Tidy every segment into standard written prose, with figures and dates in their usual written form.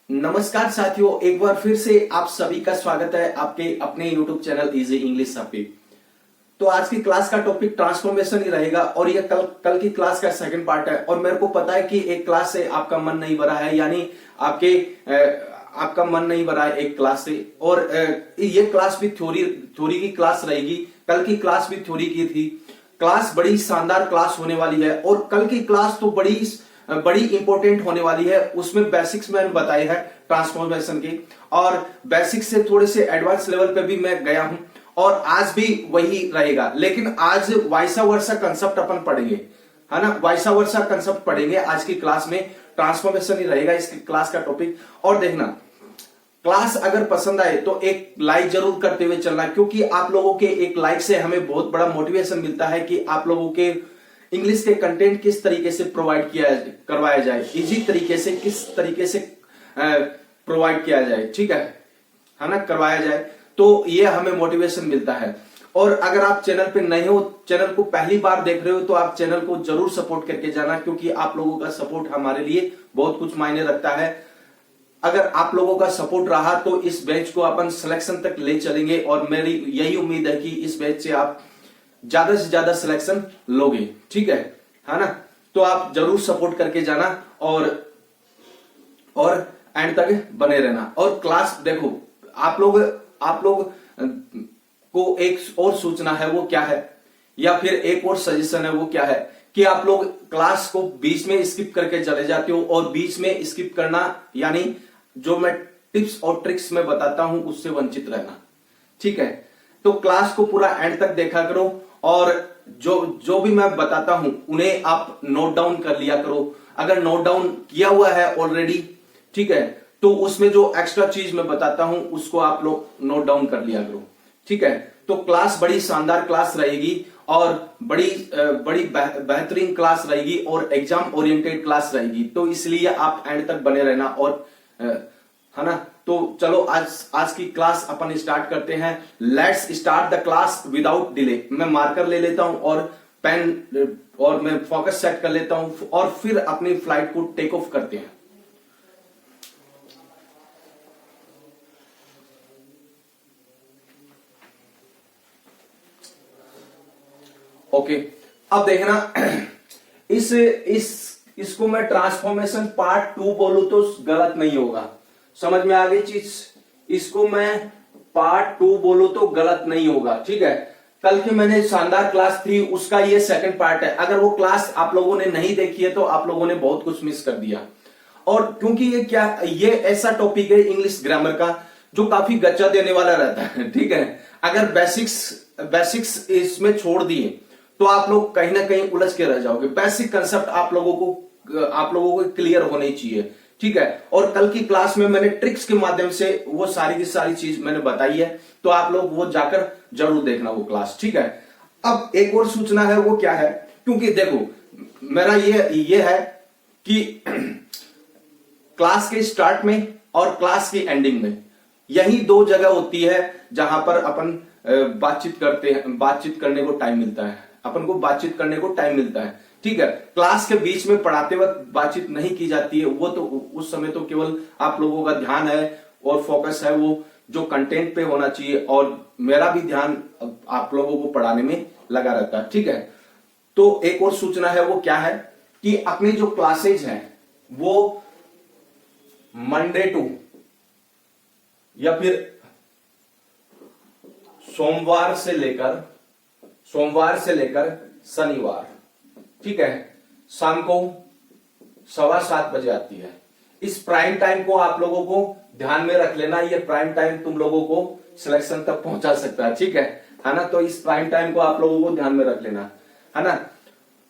नमस्कार साथियों, एक बार फिर से आप सभी का स्वागत है आपके अपने YouTube चैनल इजी इंग्लिश पे। तो आज की क्लास का टॉपिक ट्रांसफॉर्मेशन ही रहेगा और ये कल की क्लास का सेकंड पार्ट है। और मेरे को पता है कि एक क्लास से आपका मन नहीं भरा है, यानी आपका मन नहीं भरा है एक क्लास से। और ये क्लास भी थ्योरी की क्लास रहेगी। कल की क्लास भी थ्योरी की थी। क्लास बड़ी शानदार क्लास होने वाली है और कल की क्लास तो बड़ी इंपॉर्टेंट होने वाली है। उसमें बेसिक्स मैंने बताए हैं ट्रांसफॉर्मेशन के, और बेसिक्स से थोड़े से एडवांस लेवल पे भी मैं गया हूं और आज भी वही रहेगा। लेकिन आज वाइसा वर्सा कंसेप्ट अपन पढ़ेंगे, है ना। वाइसा वर्सा कंसेप्ट पढ़ेंगे आज की क्लास में। ट्रांसफॉर्मेशन ही रहेगा इसकी क्लास का टॉपिक। और देखना, क्लास अगर पसंद आए तो एक लाइक जरूर करते हुए चलना, क्योंकि आप लोगों के एक लाइक से हमें बहुत बड़ा मोटिवेशन मिलता है कि आप लोगों के इंग्लिश के कंटेंट किस तरीके से करवाया जाए, इजी तरीके से किस तरीके से प्रोवाइड किया जाए, ठीक है ना, करवाया जाए। तो ये हमें मोटिवेशन मिलता है। और अगर आप चैनल पे नए हो, चैनल को पहली बार देख रहे हो, तो आप चैनल को जरूर सपोर्ट करके जाना, क्योंकि आप लोगों का सपोर्ट हमारे लिए बहुत कुछ मायने रखता है। अगर आप लोगों का सपोर्ट रहा तो इस बैच को अपन सिलेक्शन तक ले चलेंगे और मेरी यही उम्मीद है कि इस बैच से आप ज्यादा से ज्यादा सिलेक्शन लोगे, ठीक है ना। तो आप जरूर सपोर्ट करके जाना और एंड तक बने रहना। और क्लास देखो, आप लोग को एक और सूचना है, वो क्या है, या फिर एक और सजेशन है, वो क्या है कि आप लोग क्लास को बीच में स्किप करके चले जाते हो। और बीच में स्किप करना यानी जो मैं टिप्स और ट्रिक्स में बताता हूं उससे वंचित रहना, ठीक है। तो क्लास को पूरा एंड तक देखा करो और जो भी मैं बताता हूं उन्हें आप नोट डाउन कर लिया करो। अगर नोट डाउन किया हुआ है ऑलरेडी, ठीक है, तो उसमें जो एक्स्ट्रा चीज मैं बताता हूं उसको आप लोग नोट डाउन कर लिया करो, ठीक है। तो क्लास बड़ी शानदार क्लास रहेगी और बड़ी बेहतरीन क्लास रहेगी और एग्जाम ओरिएंटेड क्लास रहेगी। तो इसलिए आप एंड तक बने रहना, और है ना। तो चलो आज की क्लास अपन स्टार्ट करते हैं। Let's start the class without delay. मैं मार्कर ले लेता हूं और पेन, और मैं फोकस सेट कर लेता हूं और फिर अपनी फ्लाइट को टेक ऑफ करते हैं। ओके, अब देखना, इसको मैं ट्रांसफॉर्मेशन पार्ट 2 बोलूं तो गलत नहीं होगा। समझ में आ गई चीज? इसको मैं पार्ट 2 बोलूं तो गलत नहीं होगा, ठीक है। कल की मैंने शानदार क्लास थी, उसका ये सेकंड पार्ट है। अगर वो क्लास आप लोगों ने नहीं देखी है तो आप लोगों ने बहुत कुछ मिस कर दिया। और क्योंकि ये ऐसा टॉपिक है इंग्लिश ग्रामर का जो काफी गच्चा देने वाला रहता है, ठीक है। अगर बेसिक्स इसमें छोड़ दिए तो आप लोग कहीं ना कहीं उलझ के रह जाओगे। बेसिक कंसेप्ट आप लोगों को क्लियर होने चाहिए, ठीक है। और कल की क्लास में मैंने ट्रिक्स के माध्यम से वो सारी की सारी चीज मैंने बताई है, तो आप लोग वो जाकर जरूर देखना वो क्लास, ठीक है। अब एक और सूचना है, वो क्या है, क्योंकि देखो मेरा ये है कि क्लास के स्टार्ट में और क्लास की एंडिंग में यही दो जगह होती है जहां पर अपन बातचीत करते हैं, बातचीत करने को टाइम मिलता है, अपन को बातचीत करने को टाइम मिलता है, ठीक है। क्लास के बीच में पढ़ाते वक्त बातचीत नहीं की जाती है। वो तो उस समय तो केवल आप लोगों का ध्यान है और फोकस है वो जो कंटेंट पे होना चाहिए, और मेरा भी ध्यान आप लोगों को पढ़ाने में लगा रहता है, ठीक है। तो एक और सूचना है, वो क्या है कि अपनी जो क्लासेज हैं वो मंडे टू या फिर सोमवार से लेकर शनिवार, ठीक है, शाम को 7:15 बजे आती है। इस प्राइम टाइम को आप लोगों को ध्यान में रख लेना। ये प्राइम टाइम तुम लोगों को सिलेक्शन तक पहुंचा सकता है, ठीक है ना। तो इस प्राइम टाइम को आप लोगों को ध्यान में रख लेना, है ना।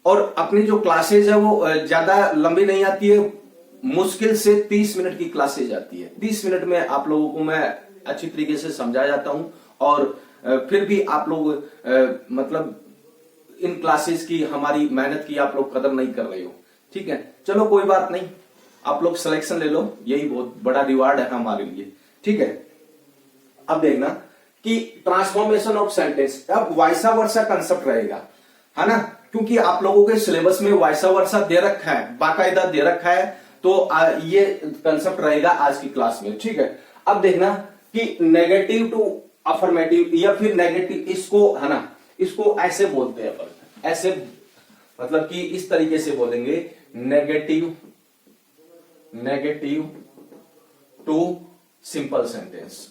और अपनी जो क्लासेज है वो ज्यादा लंबी नहीं आती है, मुश्किल से 30 मिनट की क्लासेज आती है। 30 मिनट में आप लोगों को मैं अच्छी तरीके से समझा जाता हूं, और फिर भी आप लोग मतलब इन क्लासेस की हमारी मेहनत की आप लोग कदर नहीं कर रहे हो, ठीक है। चलो कोई बात नहीं, आप लोग सिलेक्शन ले लो, यही बहुत बड़ा रिवार्ड है हमारे लिए, ठीक है। अब देखना कि ट्रांसफॉर्मेशन ऑफ सेंटेंस, अब वाइसा वर्सा कंसेप्ट रहेगा, है ना, क्योंकि आप लोगों के सिलेबस में वाइसा वर्सा दे रखा है, बाकायदा दे रखा है। तो ये कंसेप्ट रहेगा आज की क्लास में, ठीक है। अब देखना कि नेगेटिव टू अफर्मेटिव या फिर नेगेटिव, इसको है ना, इसको ऐसे बोलते हैं अपन, ऐसे मतलब कि इस तरीके से बोलेंगे, नेगेटिव टू सिंपल सेंटेंस।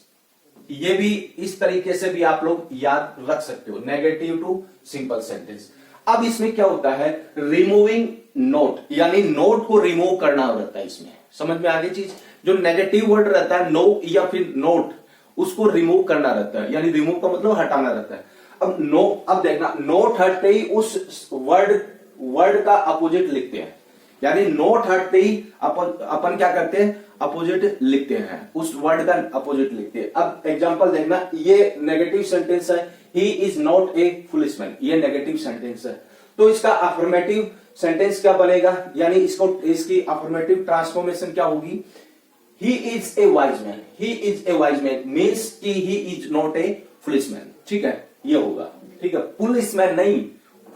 ये भी इस तरीके से भी आप लोग याद रख सकते हो, नेगेटिव टू सिंपल सेंटेंस। अब इसमें क्या होता है, रिमूविंग नोट, यानी नोट को रिमूव करना रहता है इसमें। समझ में आ गई चीज? जो नेगेटिव वर्ड रहता है नो या फिर नोट, उसको रिमूव करना रहता है, यानी रिमूव का मतलब हटाना रहता है। अब देखना, नोट हटते ही उस वर्ड का अपोजिट लिखते हैं, यानी नोट हटते ही अपन क्या करते हैं, अपोजिट लिखते हैं, उस वर्ड का अपोजिट लिखते हैं। अब एग्जांपल देखना, ये नेगेटिव सेंटेंस है, ही इज नॉट ए फुलिशमैन, ये नेगेटिव सेंटेंस है। तो इसका अफर्मेटिव सेंटेंस क्या बनेगा, यानी इसकी अफर्मेटिव ट्रांसफॉर्मेशन क्या होगी, he is a wise man, he is a wise man means कि ही इज नॉट ए फुलिशमैन, ठीक है, ये होगा, ठीक है, पुलिसमैन नहीं,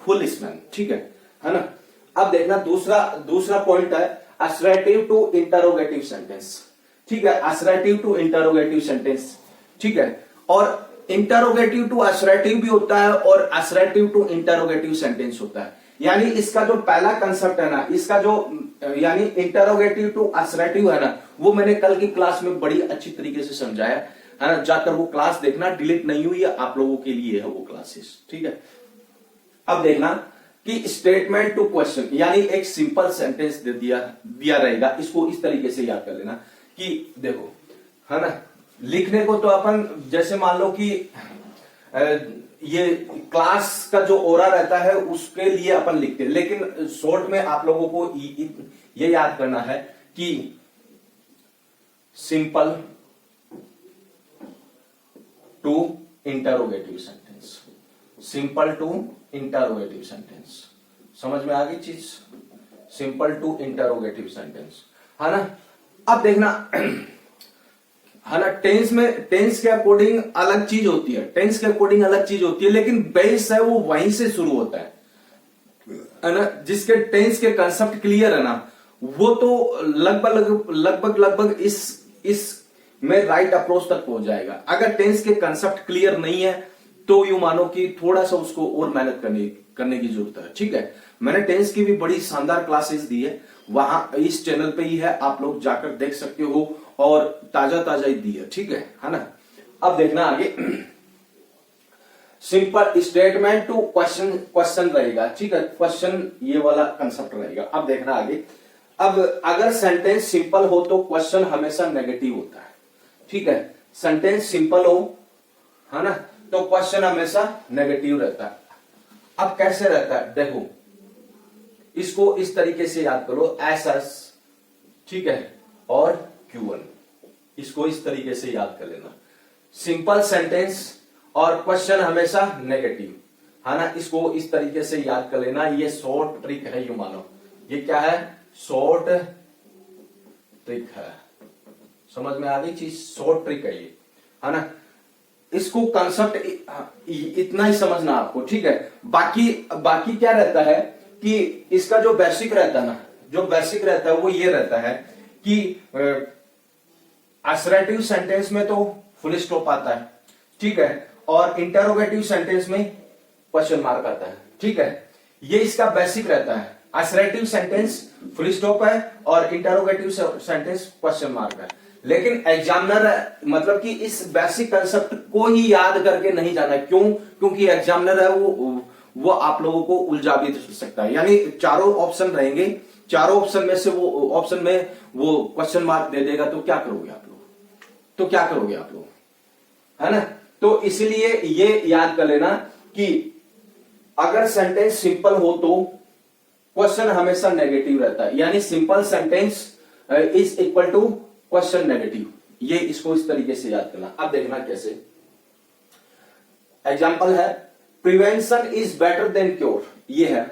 फुलिशमैन, ठीक है ना। अब देखना दूसरा पॉइंट है असर्टिव टू इंटरोगेटिव सेंटेंस, ठीक है, असर्टिव टू इंटरोगेटिव सेंटेंस, ठीक है। और इंटरोगेटिव टू असर्टिव भी होता है और असर्टिव टू इंटरोगेटिव सेंटेंस होता है। यानी इसका जो पहला कंसेप्ट है ना, इसका जो यानी इंटरोगेटिव टू असर्टिव है ना, वो मैंने कल की क्लास में बड़ी अच्छी तरीके से समझाया है ना, जाकर वो क्लास देखना, डिलीट नहीं हुई है, आप लोगों के लिए है वो क्लासेस, ठीक है। अब देखना कि स्टेटमेंट टू क्वेश्चन, यानी एक सिंपल सेंटेंस दे दिया रहेगा, इसको इस तरीके से याद कर लेना कि देखो, है ना, लिखने को तो अपन जैसे मान लो कि ये क्लास का जो ओरा रहता है उसके लिए अपन लिखते हैं, लेकिन शॉर्ट में आप लोगों को ये याद करना है कि simple to interrogative sentence, simple to interrogative sentence, समझ में आ गई चीज, सिंपल टू इंटरोगेटिव सेंटेंस, है ना। अब देखना, है ना, टेंस के अकॉर्डिंग अलग चीज होती है, टेंस के अकॉर्डिंग अलग चीज होती है, लेकिन बेस है वो वहीं से शुरू होता है ना। जिसके टेंस के कंसेप्ट क्लियर है ना, वो तो लगभग इस में राइट अप्रोच तक पहुंच जाएगा। अगर टेंस के कंसेप्ट क्लियर नहीं है तो यूं मानो कि थोड़ा सा उसको और मेहनत करने की जरूरत है, ठीक है। मैंने टेंस की भी बड़ी शानदार क्लासेस दी है, वहां इस चैनल पे ही है, आप लोग जाकर देख सकते हो, और ताजा ही दी है, ठीक है ना। अब देखना आगे, सिंपल स्टेटमेंट टू क्वेश्चन रहेगा, ठीक है, क्वेश्चन ये वाला कंसेप्ट रहेगा। अब देखना आगे, अब अगर सेंटेंस सिंपल हो तो क्वेश्चन हमेशा नेगेटिव होता है, ठीक है, सेंटेंस सिंपल हो, है ना, तो क्वेश्चन हमेशा नेगेटिव रहता है। अब कैसे रहता है, देखो, इसको इस तरीके से याद करो, एस, ठीक है, और Q1, इसको इस तरीके से याद कर लेना, सिंपल सेंटेंस और क्वेश्चन हमेशा नेगेटिव, है ना, इसको इस तरीके से याद कर लेना। ये शॉर्ट ट्रिक है, यूं मानो, ये क्या है, शॉर्ट ट्रिक है, समझ में आ गई चीज, शॉर्ट ट्रिक है ये, है ना। इसको कंसेप्ट इतना ही समझना आपको, ठीक है। बाकी क्या रहता है कि इसका जो बेसिक रहता है ना, जो बेसिक रहता है वो ये रहता है कि असर्टिव सेंटेंस में तो फुल स्टॉप आता है, ठीक है, और इंटरोगेटिव सेंटेंस में क्वेश्चन मार्क आता है, ठीक है, ये इसका बेसिक रहता है। असर्टिव सेंटेंस फुल स्टॉप है और इंटरोगेटिव सेंटेंस क्वेश्चन मार्क है। लेकिन एग्जामिनर मतलब कि इस बेसिक कंसेप्ट को ही याद करके नहीं जाना, क्यों, क्योंकि एग्जामिनर है वो आप लोगों को उलझा भी सकता है। यानी चारों ऑप्शन रहेंगे, चारों ऑप्शन में से वो क्वेश्चन मार्क दे देगा, तो क्या करोगे आप लोग, है ना। तो इसलिए ये याद कर लेना कि अगर सेंटेंस सिंपल हो तो क्वेश्चन हमेशा नेगेटिव रहता है, यानी simple sentence is equal to question negative, ये इसको इस तरीके से याद करना। अब देखना कैसे, एग्जांपल है, prevention is better than cure, ये है,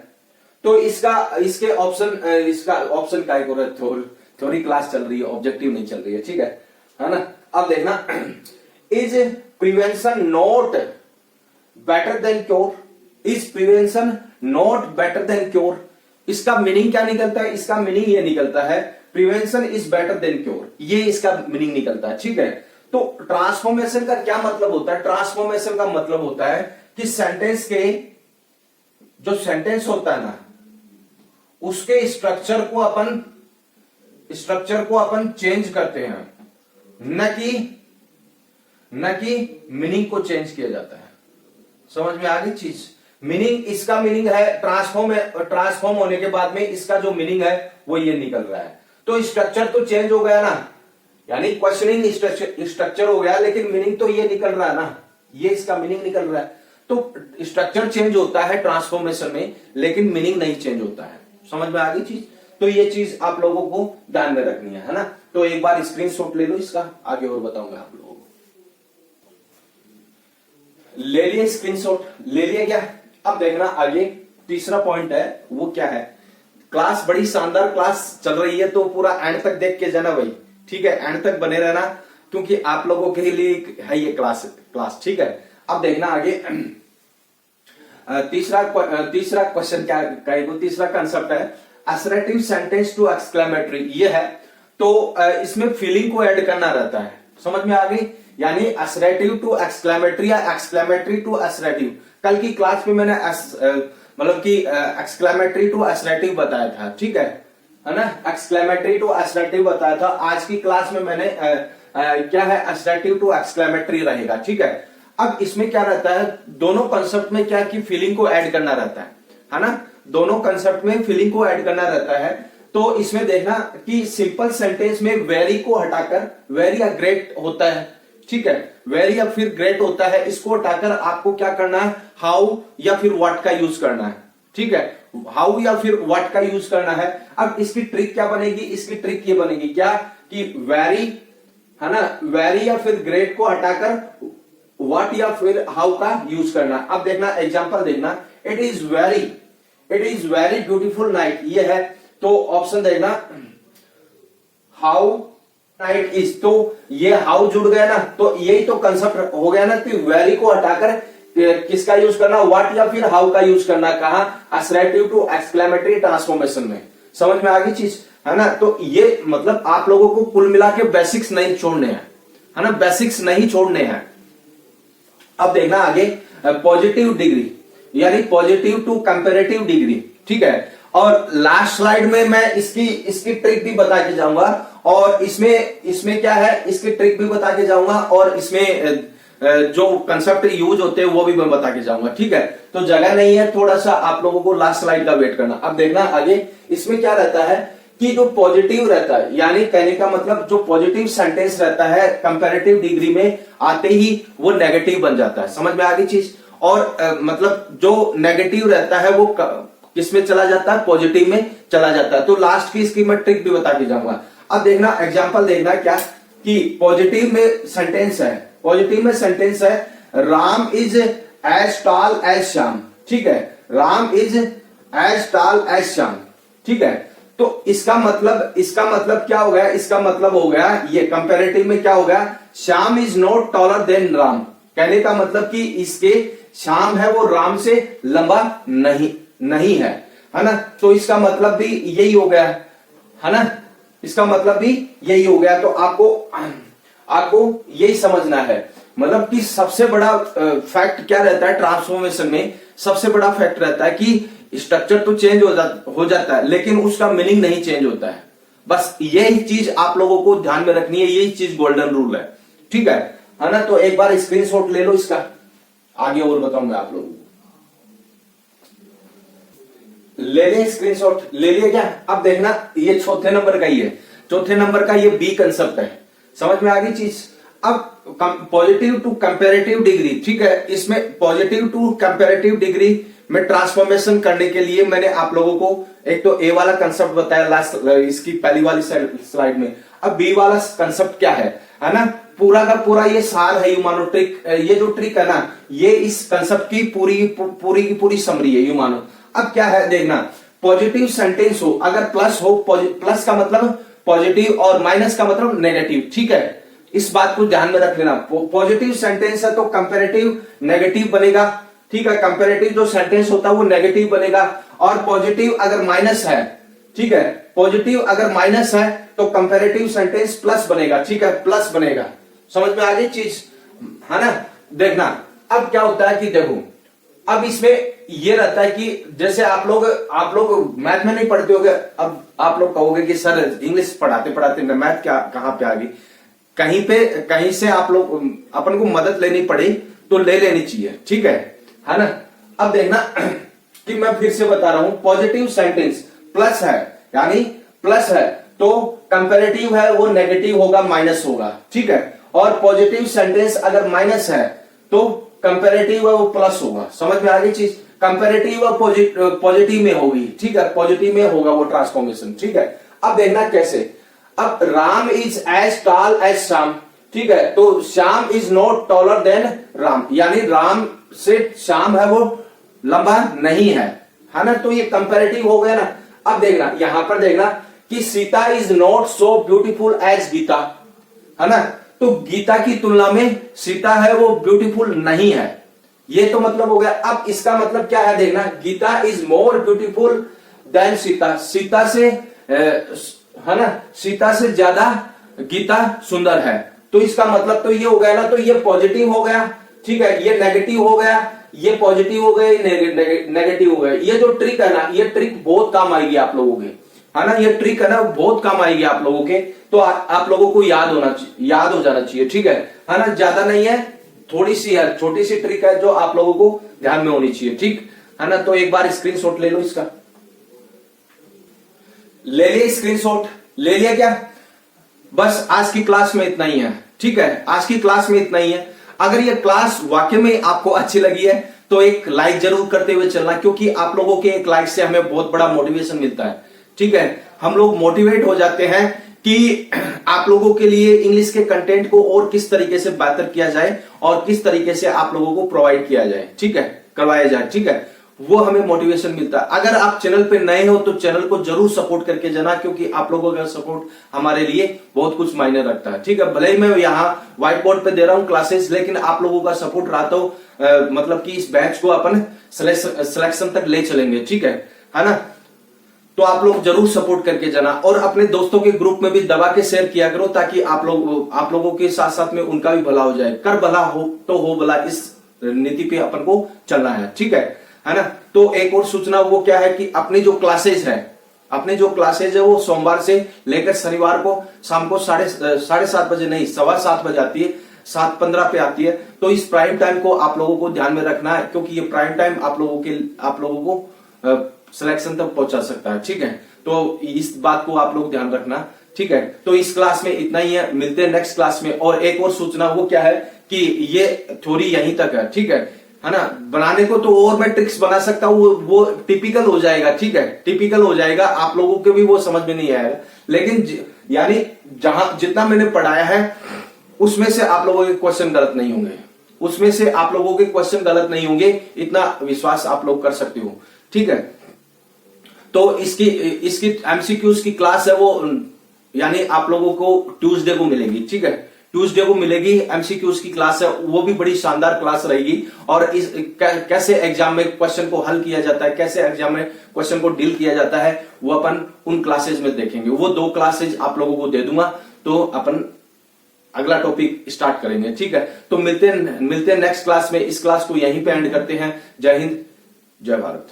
तो इसके ऑप्शन का एक और थ्योरी क्लास चल रही है, ऑब्जेक्टिव नहीं चल रही है, ठीक है ना। अब देखना, is prevention not better than cure, is prevention not better than cure, इसका मीनिंग क्या निकलता है, इसका मीनिंग ये निकलता है prevention is better than cure, ये इसका मीनिंग निकलता है। ठीक है, तो ट्रांसफॉर्मेशन का क्या मतलब होता है? ट्रांसफॉर्मेशन का मतलब होता है कि सेंटेंस के जो सेंटेंस होता है ना, उसके स्ट्रक्चर को अपन चेंज करते हैं, न कि मीनिंग को चेंज किया जाता है। समझ में आ गई चीज? मीनिंग, इसका मीनिंग है ट्रांसफॉर्म होने के बाद में इसका जो मीनिंग है वो ये निकल रहा है। तो स्ट्रक्चर तो चेंज हो गया ना, यानी क्वेश्चनिंग स्ट्रक्चर हो गया, लेकिन मीनिंग तो ये निकल रहा है ना, ये इसका मीनिंग निकल रहा है। तो स्ट्रक्चर चेंज होता है ट्रांसफॉर्मेशन में, लेकिन मीनिंग नहीं चेंज होता है। समझ में आ गई चीज? तो ये चीज आप लोगों को ध्यान में रखनी है ना। तो एक बार स्क्रीनशॉट ले लो इसका, आगे और बताऊंगा आप लोगों को। ले लिए स्क्रीनशॉट, ले लिया क्या? अब देखना आगे तीसरा पॉइंट है, वो क्या है? क्लास बड़ी शानदार क्लास चल रही है, तो पूरा एंड तक देख के जाना भाई। ठीक है, एंड तक बने रहना, क्योंकि आप लोगों के लिए है ये क्लास। ठीक है, अब देखना आगे तीसरा क्वेश्चन क्या कहेगा? तीसरा कंसेप्ट है असर्टिव सेंटेंस टू एक्सक्लेमेटरी। ये है, तो इसमें फीलिंग को ऐड करना रहता है। समझ में आ गई? यानी असर्टिव टू एक्सक्लेमेटरी या एक्सक्लेमेटरी टू असर्टिव। कल की क्लास में मैंने मतलब कि एक्सक्लेमेटरी टू असर्टिव बताया था। ठीक है ना, एक्सक्लेमेटरी टू असर्टिव बताया था। आज की क्लास में मैंने क्या है, असर्टिव टू एक्सक्लेमेटरी रहेगा। ठीक है, अब इसमें क्या रहता है, दोनों कंसेप्ट में क्या की फीलिंग को ऐड करना रहता है ना, दोनों कंसेप्ट में फीलिंग को ऐड करना रहता है। तो इसमें देखना कि सिंपल सेंटेंस में वेरी को हटाकर वेरी या ग्रेट होता है। ठीक है, वेरी या फिर ग्रेट होता है, इसको हटाकर आपको क्या करना है, हाउ या फिर व्हाट का यूज करना है। ठीक है, हाउ या फिर व्हाट का यूज करना है। अब इसकी ट्रिक क्या बनेगी? इसकी ट्रिक ये बनेगी क्या कि वेरी है ना, वेरी या फिर ग्रेट को हटाकर व्हाट या फिर हाउ का यूज करना। अब देखना एग्जांपल देखना, it is very beautiful night, ये है। तो ऑप्शन देखना हाउ नाइट इज, तो ये हाउ जुड़ गया ना, तो यही तो कंसेप्ट हो गया ना कि वेरी को हटाकर किसका यूज करना, व्हाट या फिर हाउ का यूज करना। कहा? असर्टिव टू एक्सक्लेमेटरी ट्रांसफॉर्मेशन में। समझ में आ गई चीज है ना? तो ये मतलब आप लोगों को कुल मिला के बेसिक्स नहीं छोड़ने हैं, है ना, बेसिक्स नहीं छोड़ने हैं। अब देखना आगे पॉजिटिव डिग्री, यानी पॉजिटिव टू कंपैरेटिव डिग्री। ठीक है, और लास्ट स्लाइड में मैं इसकी ट्रिक भी बता के जाऊंगा, और इसमें क्या है, इसकी ट्रिक भी बता के जाऊंगा, और इसमें जो कंसेप्ट यूज होते हैं वो भी मैं बता के जाऊंगा। ठीक है, तो जगह नहीं है, थोड़ा सा आप लोगों को लास्ट स्लाइड का वेट करना। अब देखना आगे इसमें क्या रहता है कि जो पॉजिटिव रहता है, यानी कहने का मतलब जो पॉजिटिव सेंटेंस रहता है कंपैरेटिव डिग्री में आते ही वो नेगेटिव बन जाता है। समझ में आ गई चीज? और मतलब जो नेगेटिव रहता है वो किसमें चला जाता है, पॉजिटिव में चला जाता है। तो लास्ट की इसकी मैं ट्रिक भी बता के जाऊंगा। अब देखना एग्जांपल देखना क्या कि पॉजिटिव में सेंटेंस है Ram is as tall as Shyam. ठीक है, Ram is as tall as Shyam. ठीक है, तो इसका मतलब क्या हो गया, इसका मतलब हो गया ये कंपैरेटिव में क्या हो गया, Shyam is not taller than Ram. कहने का मतलब कि इसके श्याम है वो राम से लंबा नहीं है ना। तो इसका मतलब भी यही हो गया है ना, इसका मतलब भी यही हो गया। तो आपको यही समझना है, मतलब कि सबसे बड़ा फैक्ट क्या रहता है ट्रांसफॉर्मेशन में, सबसे बड़ा फैक्ट रहता है कि स्ट्रक्चर तो चेंज हो जाता है, लेकिन उसका मीनिंग नहीं चेंज होता है। बस यही चीज आप लोगों को ध्यान में रखनी है, यही चीज गोल्डन रूल है। ठीक है ना? तो एक बार स्क्रीनशॉट ले लो इसका, आगे और बताऊंगा आप लोगों को। ले लिया स्क्रीनशॉट, ले लिया क्या? अब देखना ये चौथे नंबर का ही है, चौथे नंबर का ये बी कंसेप्ट है। समझ में आ गई चीज? अब पॉजिटिव टू कंपैरेटिव डिग्री। ठीक है, इसमें पॉजिटिव टू कंपैरेटिव डिग्री में ट्रांसफॉर्मेशन करने के लिए मैंने आप लोगों को एक तो ए वाला कंसेप्ट बताया लास्ट इसकी पहली वाली स्लाइड में। अब बी वाला कंसेप्ट क्या है ना, पूरा का पूरा ये सार है, यू मानो ट्रिक, ये जो ट्रिक है ना, ये इस कंसेप्ट की पूरी समरी है, यू मानो। अब क्या है देखना, पॉजिटिव सेंटेंस हो, अगर प्लस हो, प्लस का मतलब पॉजिटिव और माइनस का मतलब नेगेटिव। ठीक है, इस बात को ध्यान में रख लेना। पॉजिटिव सेंटेंस है तो कंपैरेटिव नेगेटिव बनेगा। ठीक है, कंपैरेटिव जो सेंटेंस होता है वो नेगेटिव बनेगा, और पॉजिटिव अगर माइनस है ठीक है। पॉजिटिव अगर माइनस है तो कंपैरेटिव सेंटेंस प्लस बनेगा, ठीक है, प्लस बनेगा। समझ में आ गई चीज, है ना। देखना अब क्या होता है कि देखो, अब इसमें ये रहता है कि जैसे आप लोग मैथ में नहीं पढ़ते होगे, अब आप लोग कहोगे कि सर इंग्लिश पढ़ाते पढ़ाते मैथ क्या कहां पे आ गई। कहीं से आप लोग अपन को मदद लेनी पड़ी तो ले लेनी चाहिए, ठीक है ना। अब देखना कि मैं फिर से बता रहा हूं, पॉजिटिव सेंटेंस प्लस है, यानी प्लस है तो कंपैरेटिव है वो नेगेटिव होगा, माइनस होगा, ठीक है। और पॉजिटिव सेंटेंस अगर माइनस है तो कंपैरेटिव है वो प्लस होगा। समझ में आ गई चीज, कंपैरेटिव और पॉजिटिव में होगी, ठीक है, पॉजिटिव में होगा वो ट्रांसफॉर्मेशन, ठीक है। अब देखना कैसे, अब Ram is as tall as Shyam, ठीक है, तो Shyam is not taller than Ram, यानी राम से श्याम है वो लंबा नहीं है ना, तो ये कंपैरेटिव हो गया ना। अब देखना यहां पर देखना कि Sita is not so beautiful as Gita, है ना, तो गीता की तुलना में सीता है वो ब्यूटीफुल नहीं है, ये तो मतलब हो गया। अब इसका मतलब क्या है देखना, Gita is more beautiful than Sita, Sita से है ना, सीता से ज्यादा गीता सुंदर है, तो इसका मतलब तो ये हो गया ना, तो ये पॉजिटिव हो गया, ठीक है, ये नेगेटिव हो गया, ये पॉजिटिव हो गया, नेगेटिव हो गया। ये जो ट्रिक है ना, ये ट्रिक बहुत काम आएगी आप लोगों के, है ना, ये ट्रिक है ना बहुत काम आएगी आप लोगों के, तो आप लोगों को याद हो जाना चाहिए, ठीक है ना। ज्यादा नहीं है, थोड़ी सी है, छोटी सी ट्रिक है जो आप लोगों को ध्यान में होनी चाहिए, ठीक है ना। तो एक बार स्क्रीनशॉट ले लो इसका, ले लिया स्क्रीनशॉट, ले लिया क्या। बस आज की क्लास में इतना ही है, ठीक है, आज की क्लास में इतना ही है। अगर ये क्लास वाकई में आपको अच्छी लगी है तो एक लाइक जरूर करते हुए चलना, क्योंकि आप लोगों के एक लाइक से हमें बहुत बड़ा मोटिवेशन मिलता है, ठीक है। हम लोग मोटिवेट हो जाते हैं कि आप लोगों के लिए इंग्लिश के कंटेंट को और किस तरीके से बेहतर किया जाए और किस तरीके से आप लोगों को प्रोवाइड किया जाए, ठीक है, करवाया जाए, ठीक है, वो हमें मोटिवेशन मिलता है। अगर आप चैनल पे नए हो तो चैनल को जरूर सपोर्ट करके जाना, क्योंकि आप लोगों का सपोर्ट हमारे लिए बहुत कुछ मायने रखता है, ठीक है। भले ही मैं यहाँ व्हाइट बोर्ड पे दे रहा हूँ क्लासेस, लेकिन आप लोगों का सपोर्ट रहा तो मतलब कि इस बैच को अपन सिलेक्शन तक ले चलेंगे, ठीक है ना। तो आप लोग जरूर सपोर्ट करके जाना और अपने दोस्तों के ग्रुप में भी दबा के शेयर किया करो, ताकि आप लोगों के साथ साथ में उनका भी भला हो जाए। कर भला हो तो हो भला, इस नीति पे अपन को चलना है, ठीक है ना। तो एक और सूचना वो क्या है कि अपनी जो क्लासेज है वो सोमवार से लेकर शनिवार को शाम को 7:30 बजे नहीं 7:15 बजे आती है, 7:15 पे आती है। तो इस प्राइम टाइम को आप लोगों को ध्यान में रखना है, क्योंकि ये प्राइम टाइम आप लोगों को सिलेक्शन तक पहुंचा सकता है, ठीक है। तो इस बात को आप लोग ध्यान रखना, ठीक है। तो इस क्लास में इतना ही है, मिलते हैं नेक्स्ट क्लास में। और एक और सूचना वो क्या है कि ये थ्योरी यहीं तक है, ठीक है ना। बनाने को तो और मैं ट्रिक्स बना सकता हूँ, वो टिपिकल हो जाएगा, ठीक है, टिपिकल हो जाएगा, आप लोगों के भी वो समझ में नहीं आएगा। लेकिन यानी जितना मैंने पढ़ाया है उसमें से आप लोगों के क्वेश्चन गलत नहीं होंगे, इतना विश्वास आप लोग कर सकते हो, ठीक है। तो इसकी एमसीक्यूज की क्लास है वो, यानी आप लोगों को ट्यूसडे को मिलेगी, ठीक है, ट्यूसडे को मिलेगी एमसीक्यूज की क्लास है, वो भी बड़ी शानदार क्लास रहेगी। और कैसे एग्जाम में क्वेश्चन को हल किया जाता है, कैसे एग्जाम में क्वेश्चन को डील किया जाता है, वो अपन उन क्लासेज में देखेंगे। वो 2 क्लासेज आप लोगों को दे दूंगा, तो अपन अगला टॉपिक स्टार्ट करेंगे, ठीक है। तो मिलते हैं नेक्स्ट क्लास में। इस क्लास को यहीं पे एंड करते हैं। जय हिंद, जय भारत।